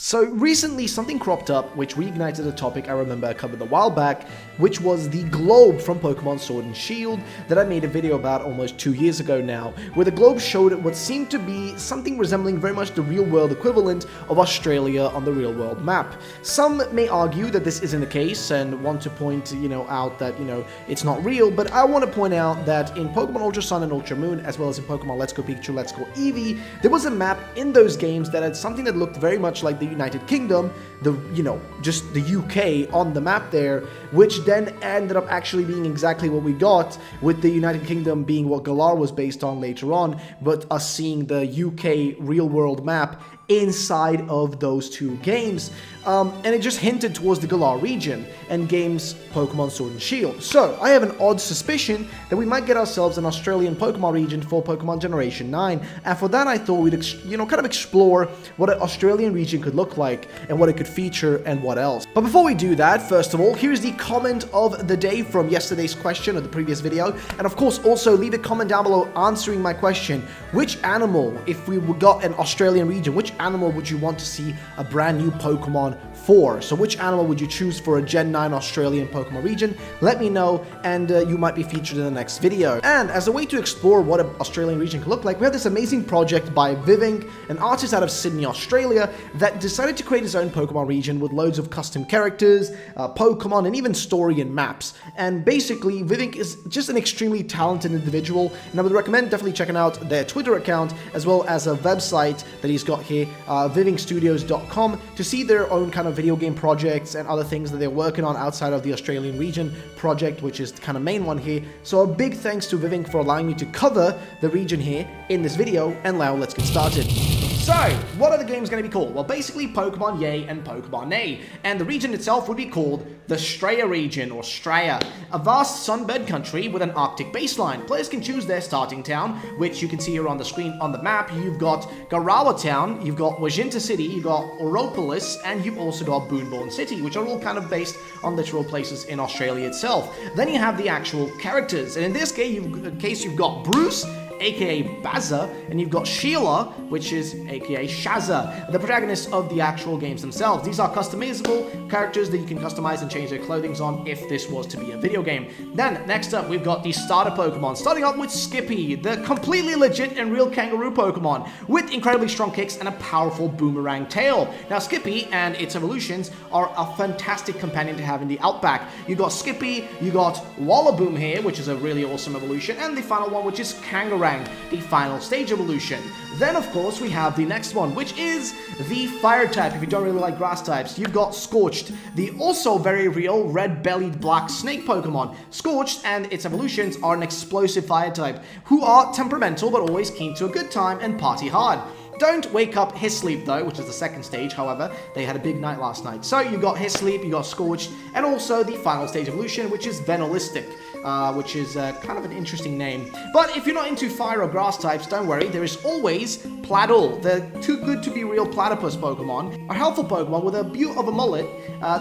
So recently something cropped up which reignited a topic I remember I covered a while back, which was the globe from Pokemon Sword and Shield that I made a video about almost 2 years ago now, where the globe showed what seemed to be something resembling very much the real-world equivalent of Australia on the real-world map. Some may argue that this isn't the case and want to point, out that, it's not real, but I want to point out that in Pokemon Ultra Sun and Ultra Moon, as well as in Pokemon Let's Go Pikachu, Let's Go Eevee, there was a map in those games that had something that looked very much like the United Kingdom, just the UK on the map there, which then ended up actually being exactly what we got, with the United Kingdom being what Galar was based on later on, but us seeing the UK real-world map inside of those two games, and it just hinted towards the Galar region and games Pokemon Sword and Shield. So I have an odd suspicion that we might get ourselves an Australian Pokemon region for Pokemon Generation 9, and for that I thought we'd kind of explore what an Australian region could look like and what it could feature and what else. But before we do that, first of all, here's the comment of the day from yesterday's question or the previous video, and of course also leave a comment down below answering my question: which animal, if we got an Australian region, which animal would you want to see a brand new Pokemon for? So which animal would you choose for a Gen 9 Australian Pokemon region? Let me know, and you might be featured in the next video. And as a way to explore what an Australian region could look like, we have this amazing project by Vivink, an artist out of Sydney, Australia, that decided to create his own Pokemon region with loads of custom characters, Pokemon, and even story and maps. And basically, Vivink is just an extremely talented individual, and I would recommend definitely checking out their Twitter account, as well as a website that he's got here, vivinkstudios.com, to see their own kind of video game projects and other things that they're working on outside of the Australian region project, which is the kind of main one here. So a big thanks to Vivink for allowing me to cover the region here in this video, and now let's get started. So, what are the games going to be called? Well, basically Pokemon Yay and Pokemon Nay, and the region itself would be called the Straya region, or Straya, a vast sunbed country with an Arctic baseline. Players can choose their starting town, which you can see here on the screen on the map. You've got Garawa Town, you've got Wajinta City, you've got Oropolis, and you've also got Boonborn City, which are all kind of based on literal places in Australia itself. Then you have the actual characters, and in this case you've got Bruce, aka Bazza, and you've got Sheila, which is aka Shazza, the protagonists of the actual games themselves. These are customizable characters that you can customize and change their clothing on if this was to be a video game. Then, next up, we've got the starter Pokemon, starting off with Skippy, the completely legit and real kangaroo Pokemon, with incredibly strong kicks and a powerful boomerang tail. Now, Skippy and its evolutions are a fantastic companion to have in the Outback. You got Skippy, you got Wallaboom here, which is a really awesome evolution, and the final one, which is Kangaroo, the final stage evolution. Then, of course, we have the next one, which is the fire type. If you don't really like grass types, you've got Scorched, the also very real red-bellied black snake Pokemon. Scorched and its evolutions are an explosive fire type, who are temperamental but always keen to a good time and party hard. Don't wake up his sleep though, which is the second stage. However, they had a big night last night. So you got his sleep, you got Scorched, and also the final stage evolution, which is Vanillistic, which is kind of an interesting name. But if you're not into fire or grass types, don't worry, there is always Platyl, the too good to be real platypus Pokemon, a helpful Pokemon with a beaut of a mullet.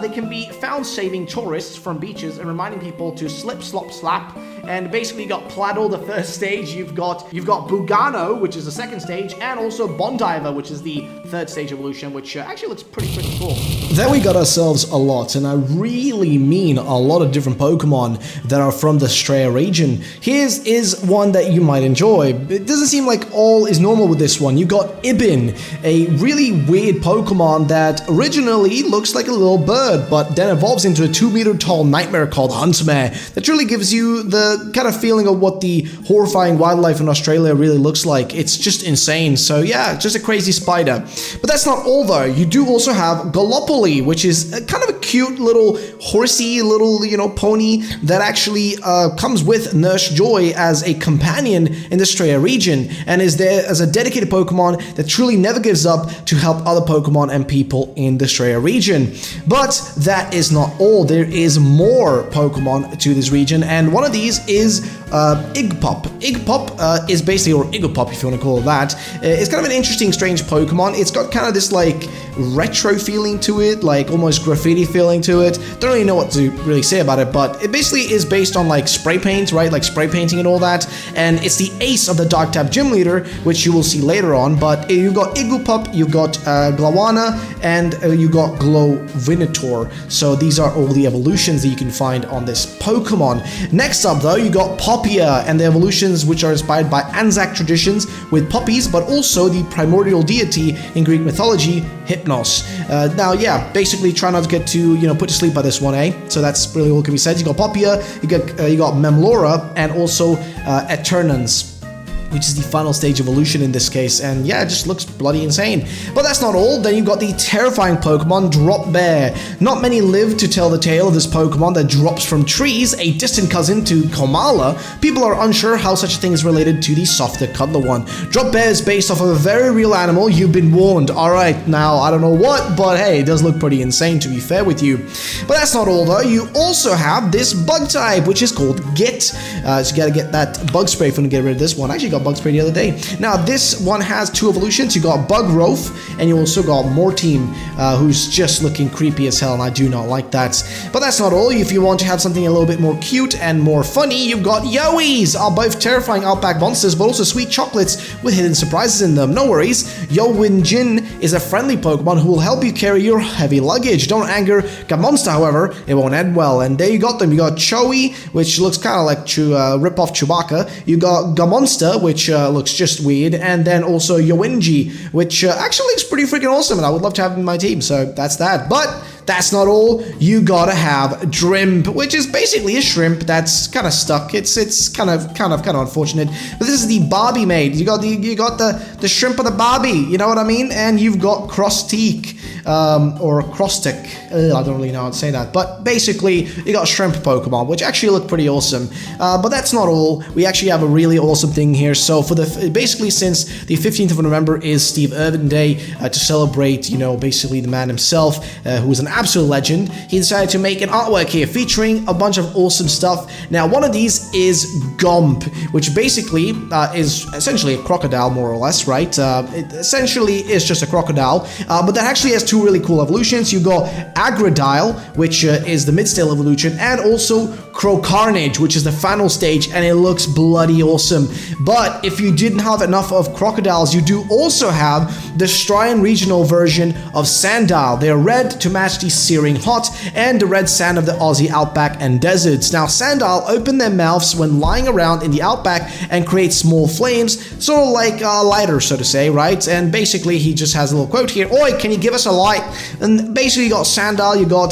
They can be found saving tourists from beaches and reminding people to slip, slop, slap. And basically you got Platyl, the first stage, you've got Bugano, which is the second stage, and also Bondiver, which is the third stage evolution, which actually looks pretty cool. Then we got ourselves a lot, and I really mean a lot of different Pokemon that are from the Straya region. Here's is one that you might enjoy. It doesn't seem like all is normal with this one. You got Ibin, a really weird Pokemon that originally looks like a little bird, but then evolves into a 2-meter tall nightmare called Huntmare that really gives you the kind of feeling of what the horrifying wildlife in Australia really looks like. It's just insane. So yeah, just a crazy spider. But that's not all though. You do also have Gallopoli, which is kind of a cute little horsey little, pony that actually comes with Nurse Joy as a companion in the Straya region, and is there as a dedicated Pokemon that truly never gives up to help other Pokemon and people in the Straya region. But that is not all. There is more Pokemon to this region, and one of these guys, is Igpop. Igpop is basically, or Igopop if you want to call it that, it's kind of an interesting, strange Pokemon. It's got kind of this like retro feeling to it, like almost graffiti feeling to it. Don't really know what to really say about it, but it basically is based on like spray paint, right? Like spray painting and all that. And it's the ace of the Dark type gym leader, which you will see later on. But you've got Igupop, you've got Glawana, and you got Glowinator. So these are all the evolutions that you can find on this Pokemon. Next up though, you got Papia and the evolutions which are inspired by Anzac traditions with poppies, but also the primordial deity in Greek mythology, Hypnos. Now, yeah, basically try not to get too, put to sleep by this one, eh? So that's really all can be said. You got Papia, you got Memlora, and also Eternans, which is the final stage evolution in this case, and yeah, it just looks bloody insane. But that's not all. Then you've got the terrifying Pokemon Drop Bear. Not many live to tell the tale of this Pokemon that drops from trees, a distant cousin to Komala. People are unsure how such a thing is related to the softer, cuddler one. Drop Bear is based off of a very real animal. You've been warned. Alright, now I don't know what, but hey, it does look pretty insane to be fair with you. But that's not all though. You also have this bug type, which is called Git. So you gotta get that bug spray if you want to get rid of this one. Actually got bug spray the other day. Now this one has two evolutions. You got Bug Roth, and you also got Morteam, who's just looking creepy as hell, and I do not like that. But that's not all. If you want to have something a little bit more cute and more funny, you've got Yowies, are both terrifying outback monsters, but also sweet chocolates with hidden surprises in them. No worries, Yowinjin is a friendly Pokemon who will help you carry your heavy luggage. Don't anger Gamonsta, however, it won't end well. And there you got them. You got Chowi, which looks kind of like rip-off Chewbacca. You got Gamonsta, which looks just weird, and then also Yowinji, which actually looks pretty freaking awesome, and I would love to have him in my team, so that's that. But that's not all. You gotta have Drimp, which is basically a shrimp that's kind of stuck. It's kind of unfortunate. But this is the Barbie maid. You got the shrimp of the Barbie. You know what I mean? And you've got Crossteak, or Crosstick. I don't really know how to say that. But basically, you got shrimp Pokemon, which actually look pretty awesome. But that's not all. We actually have a really awesome thing here. So for basically since the 15th of November is Steve Irwin Day, to celebrate, basically the man himself, who is an absolute legend, he decided to make an artwork here featuring a bunch of awesome stuff. Now, one of these is Gomp, which basically is essentially a crocodile, more or less, right? It essentially is just a crocodile, but that actually has two really cool evolutions. You got Agradile, which is the mid-stage evolution, and also Crocarnage, which is the final stage, and it looks bloody awesome. But if you didn't have enough of crocodiles, you do also have the Strian regional version of Sandile. They're red to match the searing hot and the red sand of the Aussie outback and deserts. Now, Sandile open their mouths when lying around in the outback and create small flames, sort of like a lighter, so to say, right? And basically, he just has a little quote here: "Oi, can you give us a light?" And basically, you got Sandile, you got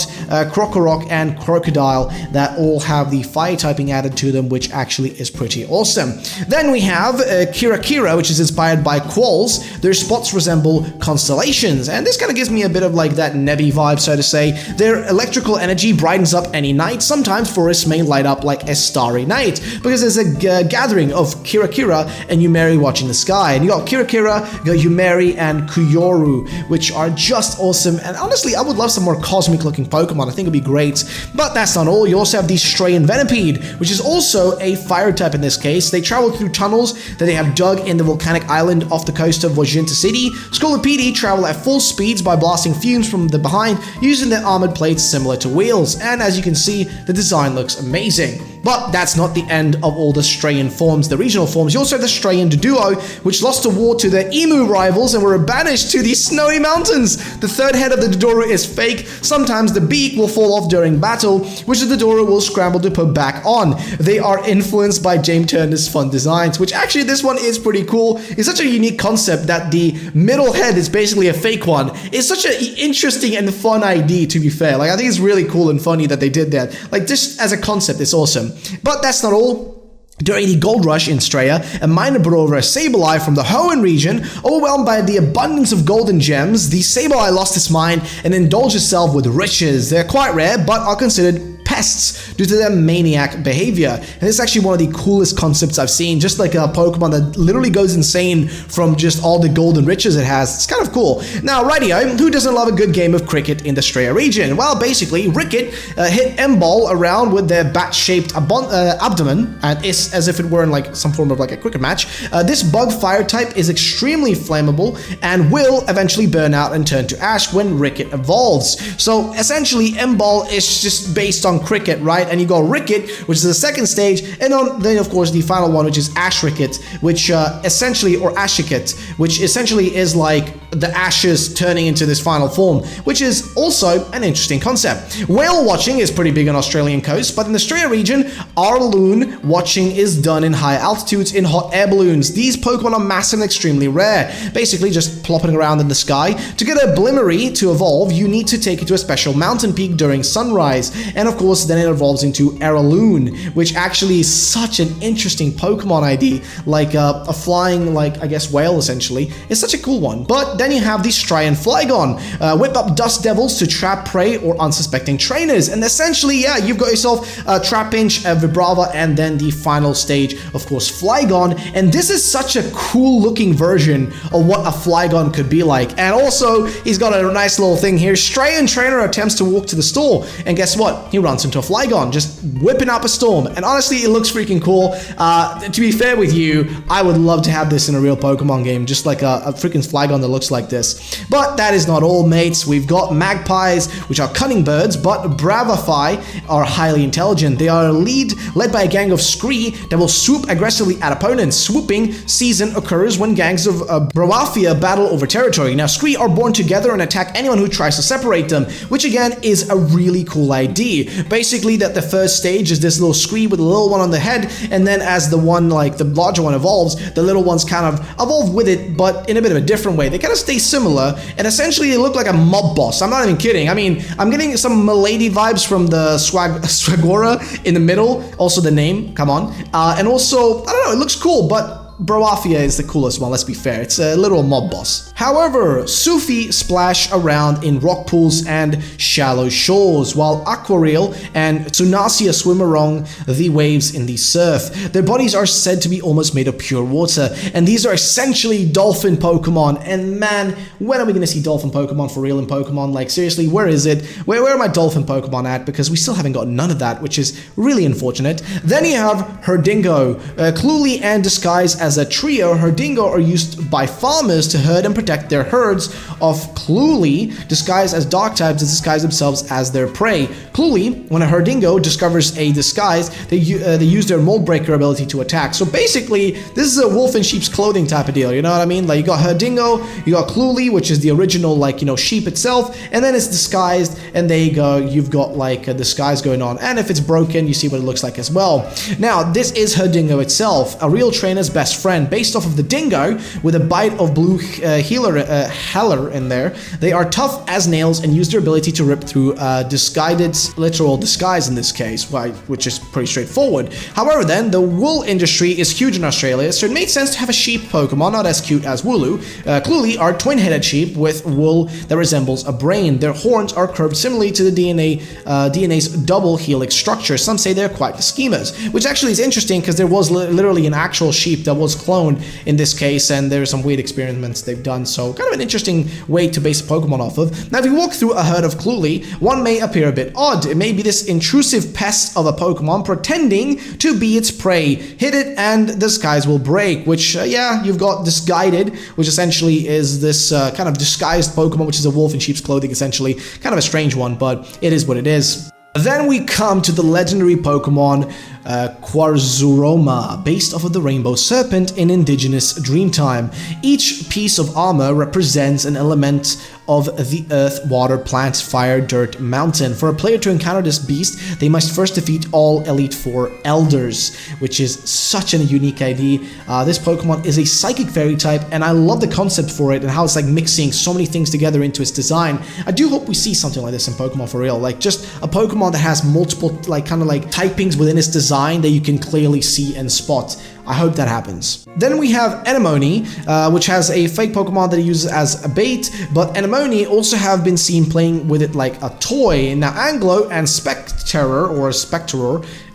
Crocorock, and Crocodile that all have the fire typing added to them, which actually is pretty awesome. Then we have Kira, which is inspired by qualls. Their spots resemble constellations, and this kind of gives me a bit of like that Nebby vibe, so to say. Their electrical energy brightens up any night. Sometimes forests may light up like a starry night, because there's a gathering of Kira and Yumeri watching the sky. And you got Kira, you got Yumeri and Kuyoru, which are just awesome. And honestly, I would love some more cosmic looking Pokemon. I think it'd be great. But that's not all. You also have the Stray and Venipede, which is also a fire type in this case. They travel through tunnels that they have dug in the volcanic island off the coast of Vojinta City. Scolipede travel at full speeds by blasting fumes from the behind using their armored plates similar to wheels. And as you can see, the design looks amazing. But that's not the end of all the Strayan forms, the regional forms. You also have the Strayan Duo, which lost a war to their emu rivals and were banished to the snowy mountains. The third head of the Dodoru is fake. Sometimes the beak will fall off during battle, which the Dodoru will scramble to put back on. They are influenced by James Turner's fun designs, which actually this one is pretty cool. It's such a unique concept that the middle head is basically a fake one. It's such an interesting and fun idea, to be fair. Like, I think it's really cool and funny that they did that. Like, just as a concept, it's awesome. But that's not all. During the gold rush in Straya, a miner brought over a Sableye from the Hoenn region. Overwhelmed by the abundance of golden gems, the Sableye lost its mind and indulged itself with riches. They're quite rare, but are considered pests due to their maniac behavior. And this is actually one of the coolest concepts I've seen, just like a Pokemon that literally goes insane from just all the golden riches it has. It's kind of cool. Now, rightio, who doesn't love a good game of cricket in the Straya region? Well, basically, Ricket hit M-Ball around with their bat-shaped abdomen, and it's as if it were in like some form of like a cricket match. This bug fire type is extremely flammable and will eventually burn out and turn to ash when Ricket evolves. So essentially, M-Ball is just based on cricket, right? And you got Ricket, which is the second stage, and then of course the final one, which is Ash Ricket, which essentially, or Ashiket, which essentially is like the ashes turning into this final form, which is also an interesting concept. Whale watching is pretty big on Australian coast, but in the Straya region, Arloon watching is done in high altitudes in hot air balloons. These Pokemon are massive and extremely rare, basically just plopping around in the sky. To get a Blimmery to evolve, you need to take it to a special mountain peak during sunrise, and of course then it evolves into Araloon, which actually is such an interesting Pokemon ID, like a flying, like I guess whale essentially. It's such a cool one. But then you have the Strian Flygon, whip up dust devils to trap prey or unsuspecting trainers, and essentially, yeah, you've got yourself Trapinch, Vibrava, and then the final stage, of course, Flygon. And this is such a cool looking version of what a Flygon could be like. And also, he's got a nice little thing here. Strian Trainer attempts to walk to the store, and guess what? He runs into a Flygon, just whipping up a storm. And honestly, it looks freaking cool. To be fair with you, I would love to have this in a real Pokemon game, just like a freaking Flygon that looks like this. But that is not all, mates. We've got Magpies, which are cunning birds, but Bravify are highly intelligent. They are led by a gang of Scree that will swoop aggressively at opponents. Swooping season occurs when gangs of Bravafia battle over territory. Now, Scree are born together and attack anyone who tries to separate them, which again is a really cool idea. Basically, that the first stage is this little Scree with a little one on the head, and then as the one, like the larger one evolves, the little ones kind of evolve with it, but in a bit of a different way. They kind of stay similar, and essentially they look like a mob boss. I'm not even kidding. I mean, I'm getting some Milady vibes from the Swagora in the middle, also the name, come on. And also, I don't know, it looks cool, but Bravafia is the coolest one, let's be fair. It's a literal mob boss. However, Sufi splash around in rock pools and shallow shores, while Aquareel and Tsunasia swim along the waves in the surf. Their bodies are said to be almost made of pure water, and these are essentially dolphin Pokemon. And man, when are we going to see dolphin Pokemon for real in Pokemon? Like, seriously, where is it? Where are my dolphin Pokemon at? Because we still haven't got none of that, which is really unfortunate. Then you have Herdingo. Cluely and Disguise as a trio, Herdingo are used by farmers to herd and protect their herds of Cluely, disguised as dark types, to disguise themselves as their prey. Cluely, when a Herdingo discovers a disguise, they use their mold breaker ability to attack. So basically, this is a wolf in sheep's clothing type of deal, you know what I mean? Like, you got Herdingo, you got Cluely, which is the original, like, you know, sheep itself, and then it's disguised, and there you go, you've got like a disguise going on. And if it's broken, you see what it looks like as well. Now, this is Herdingo itself, a real trainer's best friend, based off of the Dingo, with a bite of blue Heller in there. They are tough as nails and use their ability to rip through disguised, literal disguise in this case, which is pretty straightforward. However then, the wool industry is huge in Australia, so it makes sense to have a sheep Pokemon, not as cute as Wooloo. Cluely are twin-headed sheep with wool that resembles a brain. Their horns are curved similarly to the DNA's double helix structure. Some say they're quite the schemas, which actually is interesting because there was literally an actual sheep that was cloned in this case, and there's some weird experiments they've done, so kind of an interesting way to base a Pokemon off of. Now, if you walk through a herd of Cluely, one may appear a bit odd. It may be this intrusive pest of a Pokemon pretending to be its prey. Hit it and the skies will break, which, yeah, you've got Disguided, which essentially is this kind of disguised Pokemon, which is a wolf in sheep's clothing, essentially. Kind of a strange one, but it is what it is. Then we come to the legendary Pokemon Quarzuroma, based off of the Rainbow Serpent in indigenous Dreamtime. Each piece of armor represents an element of the earth, water, plants, fire, dirt, mountain. For a player to encounter this beast, they must first defeat all Elite Four Elders, which is such a unique idea. This Pokemon is a Psychic Fairy type, and I love the concept for it and how it's like mixing so many things together into its design. I do hope we see something like this in Pokemon for real, like just a Pokemon that has multiple like kind of like typings within its design that you can clearly see and spot. I hope that happens. Then we have Anemone, which has a fake Pokemon that it uses as a bait, but Anemone also have been seen playing with it like a toy. Now Anglo and Spectrer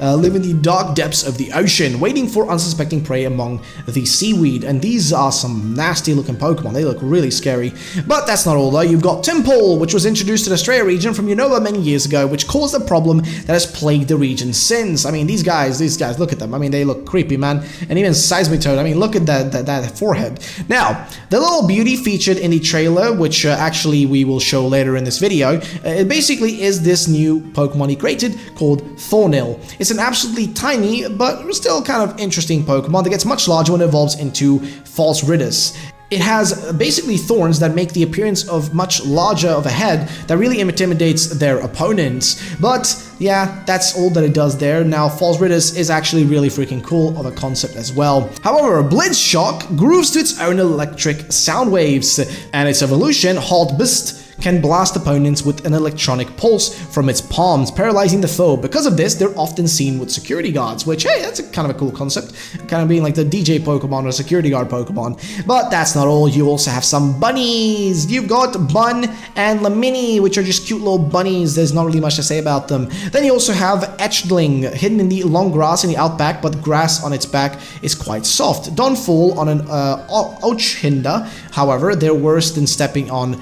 live in the dark depths of the ocean, waiting for unsuspecting prey among the seaweed, and these are some nasty looking Pokemon. They look really scary. But that's not all though. You've got Timpole, which was introduced to the Australia region from Unova many years ago, which caused a problem that has plagued the region since. I mean, these guys, look at them. I mean, they look creepy, man. And even Seismitoad, I mean, look at that forehead. Now, the little beauty featured in the trailer, which actually we will show later in this video, it basically is this new Pokemon he created called Thornil. It's an absolutely tiny, but still kind of interesting Pokemon that gets much larger when it evolves into False Ridus. It has basically thorns that make the appearance of much larger of a head that really intimidates their opponents. But yeah, that's all that it does there. Now, False Ridus is actually really freaking cool of a concept as well. However, Blitzshock grooves to its own electric sound waves, and its evolution, Haltbist, can blast opponents with an electronic pulse from its palms, paralyzing the foe. Because of this, they're often seen with security guards, which, hey, that's kind of a cool concept. Kind of being like the DJ Pokemon or security guard Pokemon. But that's not all. You also have some bunnies. You've got Bun and Lamini, which are just cute little bunnies. There's not really much to say about them. Then you also have Etchling, hidden in the long grass in the outback, but grass on its back is quite soft. Dawnfall on an Ochhinda, however, they're worse than stepping on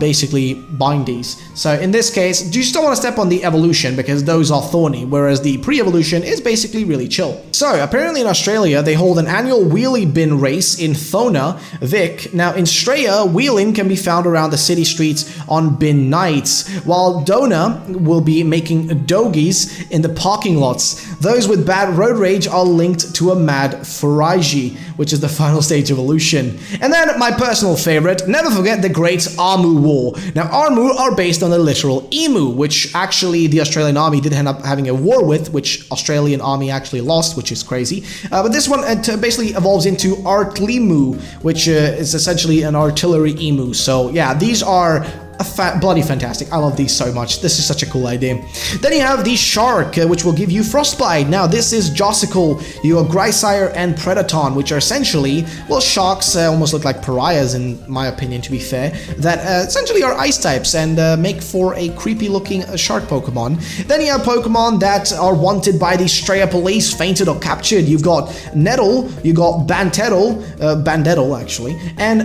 basically bindies. So in this case, you just don't want to step on the evolution because those are thorny, whereas the pre-evolution is basically really chill. So apparently in Australia, they hold an annual wheelie bin race in Thona, Vic. Now in Australia, wheeling can be found around the city streets on bin nights, while Dona will be making dogies in the parking lots. Those with bad road rage are linked to a mad Faraji, which is the final stage evolution. And then my personal favorite, never forget the Great Armu War. Now, Armu are based on the literal emu, which actually the Australian army did end up having a war with, which Australian army actually lost, which is crazy. But this one basically evolves into Artlimu, which is essentially an artillery emu. So yeah, these are bloody fantastic. I love these so much. This is such a cool idea. Then you have the Shark, which will give you Frostbite. Now this is Jossicle, you have Grisire and Predaton, which are essentially, well, sharks almost look like pariahs in my opinion, to be fair, that essentially are ice types and make for a creepy looking shark Pokemon. Then you have Pokemon that are wanted by the Straya police, fainted or captured. You've got Nettle, you got Bandettle actually, and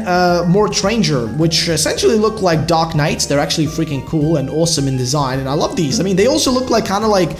Mortranger, which essentially look like Dark Knights. They're actually freaking cool and awesome in design, and I love these. I mean, they also look like kind of like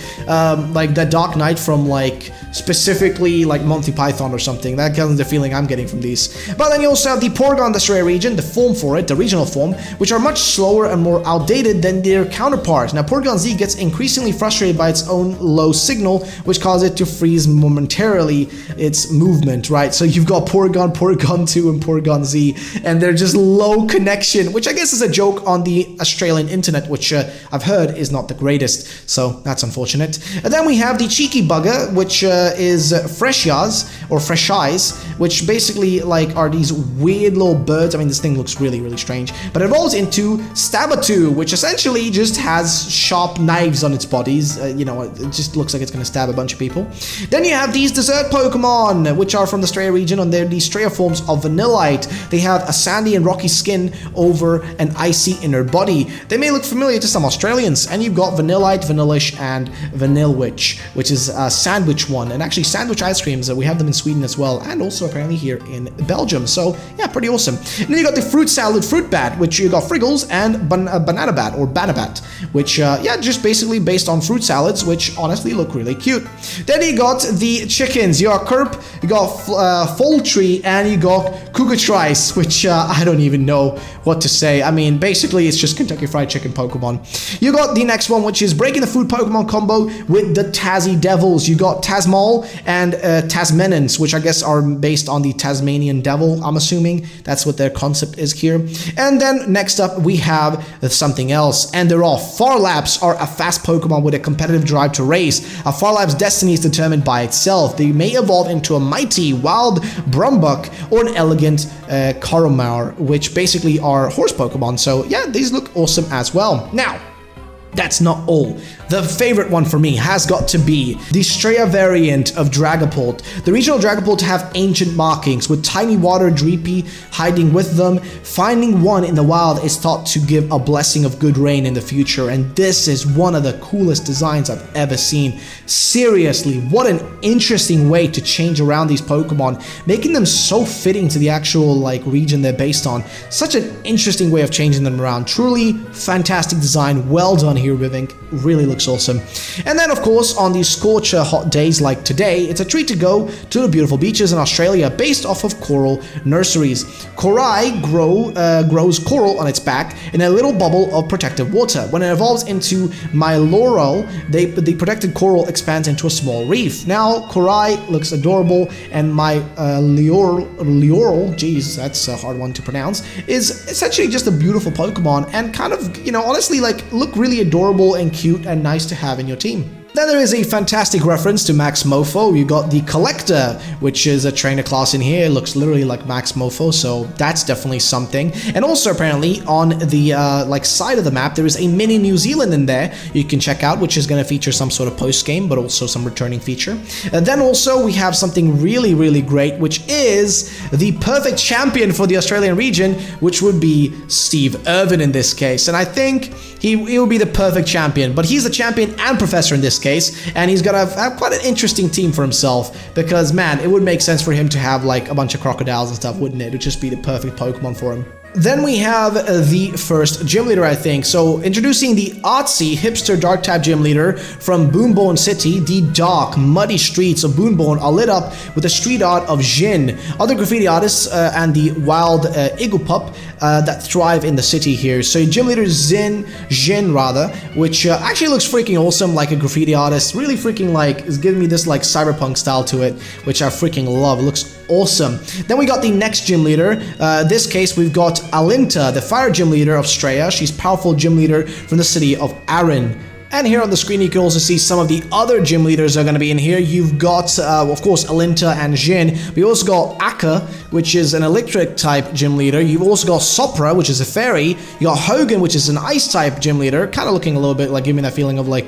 that Dark Knight from like specifically like Monty Python or something. That kind of the feeling I'm getting from these. But then you also have the Porygon the Australia region, the form for it, the regional form, which are much slower and more outdated than their counterparts. Now Porygon Z gets increasingly frustrated by its own low signal, which causes it to freeze momentarily its movement, right? So you've got Porygon, Porygon 2, and Porygon Z, and they're just low connection, which I guess is a joke on the Australian internet, which I've heard is not the greatest, so that's unfortunate. And then we have the Cheeky Bugger, which is Fresh Eyes, which basically like are these weird little birds. I mean, this thing looks really, really strange, but it evolves into Stabatu, which essentially just has sharp knives on its bodies. You know, it just looks like it's going to stab a bunch of people. Then you have these desert Pokemon, which are from the Straya region, and they're the Straya forms of Vanillite. They have a sandy and rocky skin over an icy inner body. They may look familiar to some Australians, and you've got Vanillite, Vanillish, and Vanillwitch, which is a sandwich one, and actually sandwich ice creams, we have them in Sweden as well, and also apparently here in Belgium, so yeah, pretty awesome. And then you got the Fruit Salad Fruit Bat, which you got Friggles, and Banana Bat, or Banabat, which yeah, just basically based on fruit salads, which honestly look really cute. Then you got the chickens, you got Kerp, you got Poultry, and you got Cucatrice, which I don't even know what to say. I mean, basically it's just Kentucky Fried Chicken Pokemon. You got the next one, which is breaking the food Pokemon combo with the Tazzy Devils. You got Tasmal and Tasmenans, which I guess are based on the Tasmanian Devil, I'm assuming. That's what their concept is here. And then next up we have something else, and they're all Farlaps are a fast Pokemon with a competitive drive to race. A Farlap's destiny is determined by itself. They may evolve into a mighty wild Brumbuk or an elegant Coromar, which basically are horse Pokemon. So yeah, these look awesome as well. Now, that's not all. The favorite one for me has got to be the Straya variant of Dragapult. The regional Dragapult have ancient markings with tiny water Dreepy hiding with them. Finding one in the wild is thought to give a blessing of good rain in the future, and this is one of the coolest designs I've ever seen. Seriously, what an interesting way to change around these Pokemon, making them so fitting to the actual region they're based on. Such an interesting way of changing them around. Truly fantastic design. Well done here, Vivink. Really looks awesome. And then, of course, on these scorcher hot days like today, it's a treat to go to the beautiful beaches in Australia based off of coral nurseries. Korai grows coral on its back in a little bubble of protective water. When it evolves into Myloral, the protected coral expands into a small reef. Now, Korai looks adorable, and Myloral, geez, that's a hard one to pronounce, is essentially just a beautiful Pokemon and kind of, honestly, look really adorable and cute and nice to have in your team. Then there is a fantastic reference to Max Mofo. You got the Collector, which is a trainer class in here. It looks literally like Max Mofo, so that's definitely something. And also apparently on the side of the map, there is a mini New Zealand in there you can check out, which is going to feature some sort of post game, but also some returning feature. And then also we have something really, really great, which is the perfect champion for the Australian region, which would be Steve Irvin in this case. And I think he will be the perfect champion, but he's the champion and professor in this case, and he's gonna have quite an interesting team for himself, because man, it would make sense for him to have a bunch of crocodiles and stuff, wouldn't it? It would just be the perfect Pokemon for him. Then we have the first gym leader, I think. So introducing the artsy hipster dark type gym leader from Boonbone City. The dark, muddy streets of Boonbone are lit up with the street art of Jin, other graffiti artists and the wild Igglepup that thrive in the city here. So gym leader Jin, which actually looks freaking awesome, like a graffiti artist. Really freaking is giving me this cyberpunk style to it, which I freaking love. It looks awesome. Then we got the next gym leader. This case we've got Alinta, the fire gym leader of Straya. She's powerful gym leader from the city of Arin. And here on the screen, you can also see some of the other gym leaders are going to be in here. You've got, of course, Alinta and Jin. We also got Akka, which is an electric type gym leader. You've also got Sopra, which is a fairy. You got Hogan, which is an ice type gym leader. Kind of looking a little bit giving me that feeling of I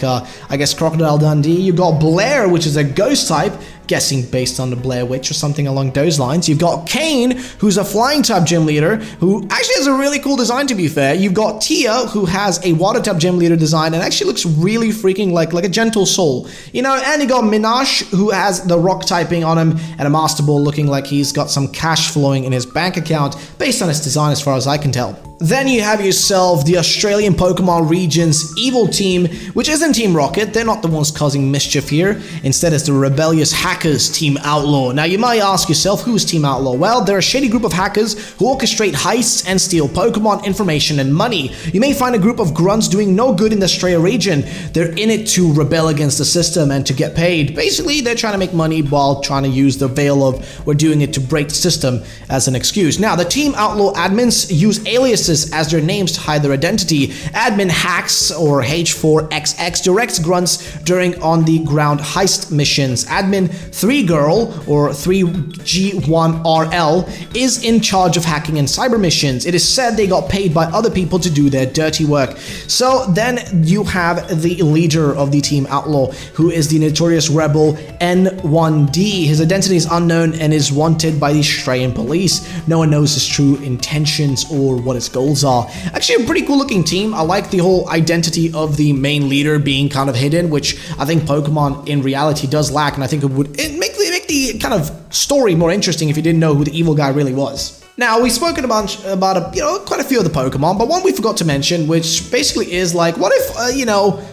guess, Crocodile Dundee. You've got Blair, which is a ghost type. Guessing based on the Blair Witch or something along those lines. You've got Kane, who's a flying type gym leader, who actually has a really cool design, to be fair. You've got Tia, who has a water type gym leader design and actually looks really freaking like a gentle soul. And you got Minash, who has the rock typing on him and a Master Ball looking like he's got some cash flowing in his bank account based on his design as far as I can tell. Then you have yourself the Australian Pokemon region's evil team, which isn't Team Rocket. They're not the ones causing mischief here. Instead, it's the rebellious hackers, Team Outlaw. Now, you might ask yourself, who's Team Outlaw? Well, they're a shady group of hackers who orchestrate heists and steal Pokemon information and money. You may find a group of grunts doing no good in the Australia region. They're in it to rebel against the system and to get paid. Basically, they're trying to make money while trying to use the veil of we're doing it to break the system as an excuse. Now, the Team Outlaw admins use aliases as their names to hide their identity. Admin Hacks, or H4XX, directs grunts during on-the-ground heist missions. Admin 3Girl, or 3G1RL, is in charge of hacking and cyber missions. It is said they got paid by other people to do their dirty work. So then you have the leader of the Team Outlaw, who is the notorious rebel N1D. His identity is unknown and is wanted by the Australian police. No one knows his true intentions or what his goals are. Actually, a pretty cool looking team. I like the whole identity of the main leader being kind of hidden, which I think Pokemon in reality does lack, and I think it would make the kind of story more interesting if you didn't know who the evil guy really was. Now, we've spoken about quite a few of the Pokemon, but one we forgot to mention, which basically is what if,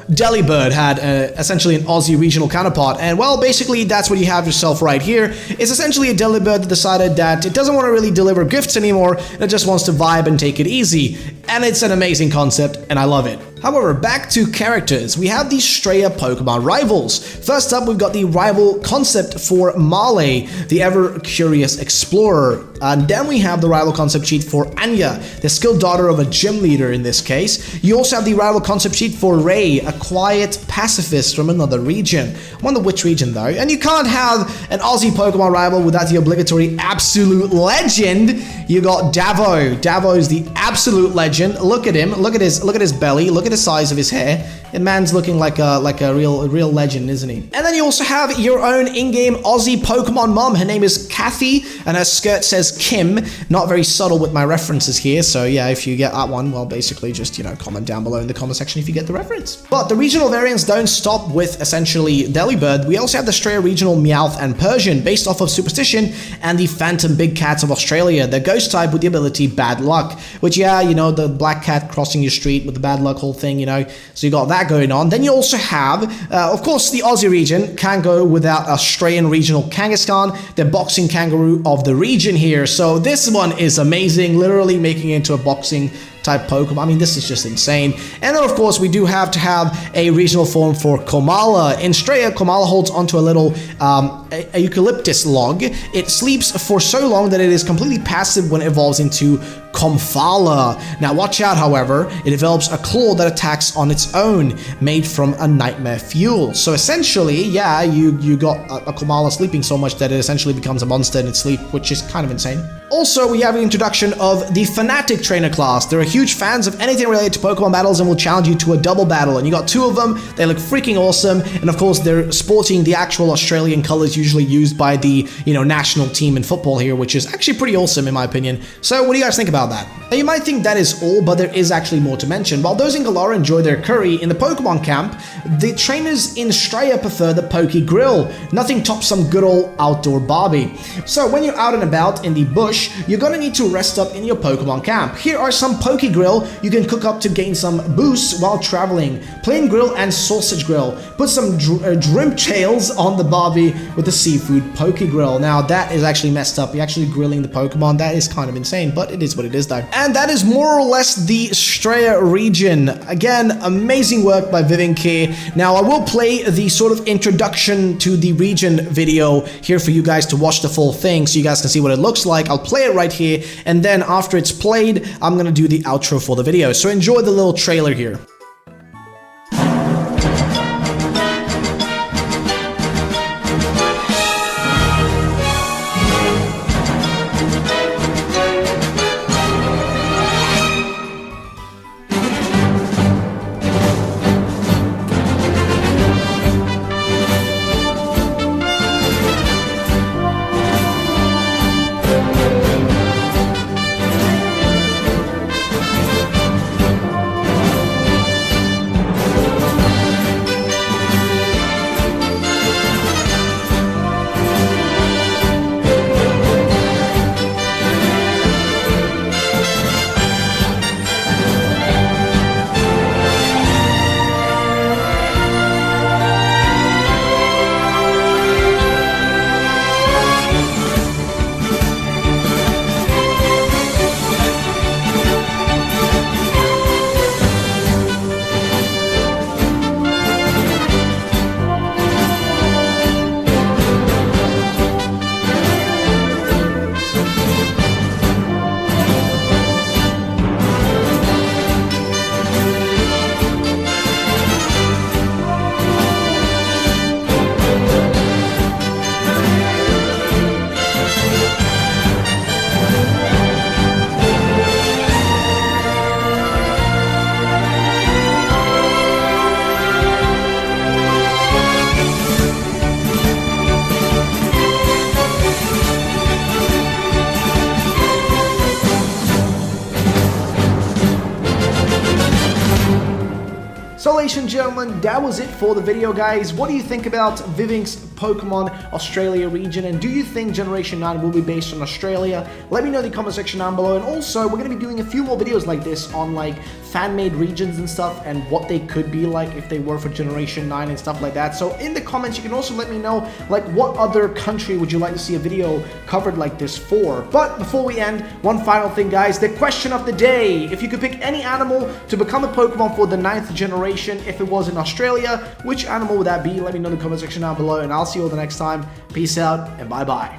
Delibird had essentially an Aussie regional counterpart, and well, basically that's what you have yourself right here. It's essentially a Delibird that decided that it doesn't want to really deliver gifts anymore, and it just wants to vibe and take it easy, and it's an amazing concept, and I love it. However, back to characters, we have the Straya Pokemon rivals. First up, we've got the rival concept for Marley, the ever-curious explorer. And then we have the rival concept sheet for Anya, the skilled daughter of a gym leader in this case. You also have the rival concept sheet for Ray, a quiet pacifist from another region. I wonder which region though. And you can't have an Aussie Pokemon rival without the obligatory absolute legend. You got Davo. Davo is the absolute legend. Look at him. Look at his belly. Look at at the size of his hair. The man's looking like a real legend, isn't he? And then you also have your own in-game Aussie Pokemon mom. Her name is Kathy, and her skirt says Kim. Not very subtle with my references here, so yeah, if you get that one, well, basically just, you know, comment down below in the comment section if you get the reference. But the regional variants don't stop with essentially Delibird. We also have the Australia regional Meowth and Persian, based off of Superstition, and the Phantom Big Cats of Australia. They're ghost type with the ability Bad Luck, which, yeah, you know, the black cat crossing your street with the bad luck whole thing, you know, so you got that going on. Then you also have, of course, the Aussie region can't go without Australian regional Kangaskhan, the boxing kangaroo of the region here. So this one is amazing, literally making it into a boxing type Pokemon. I mean, this is just insane. And then, of course, we do have to have a regional form for Komala. In Australia, Komala holds onto a little a eucalyptus log. It sleeps for so long that it is completely passive when it evolves into Comfala. Now, watch out, however, it develops a claw that attacks on its own, made from a nightmare fuel. So essentially, yeah, you got a Komala sleeping so much that it essentially becomes a monster in its sleep, which is kind of insane. Also, we have an introduction of the Fanatic Trainer class. They're huge fans of anything related to Pokemon battles and will challenge you to a double battle. And you got 2 of them. They look freaking awesome. And of course, they're sporting the actual Australian colors usually used by the, you know, national team in football here, which is actually pretty awesome in my opinion. So what do you guys think about that? Now, you might think that is all, but there is actually more to mention. While those in Galara enjoy their curry in the Pokemon camp, the trainers in Australia prefer the Poke Grill. Nothing tops some good old outdoor Barbie. So when you're out and about in the bush, you're gonna need to rest up in your Pokemon camp. Here are some Poke Grill you can cook up to gain some boosts while traveling. Plain grill and sausage grill. Put some shrimp tails on the Barbie with the seafood Poke Grill. Now that is actually messed up. You're actually grilling the Pokemon. That is kind of insane, but it is what it is though. And that is more or less the Australia region. Again, amazing work by Vivian K. Now I will play the sort of introduction to the region video here for you guys to watch the full thing so you guys can see what it looks like. I'll play it right here, and then after it's played, I'm gonna do the outro for the video. So enjoy the little trailer here. So ladies and gentlemen, that was it for the video, guys. What do you think about Vivek's Pokemon Australia region, and do you think Generation 9 will be based on Australia? Let me know in the comment section down below. And also, we're going to be doing a few more videos like this on like fan-made regions and stuff, and what they could be like if they were for Generation 9 and stuff like that. So in the comments, you can also let me know like what other country would you like to see a video covered like this for. But before we end, one final thing, guys, the question of the day: if you could pick any animal to become a Pokemon for the 9th generation, if it was in Australia, which animal would that be? Let me know in the comment section down below, and I'll see you all the next time. Peace out and bye bye.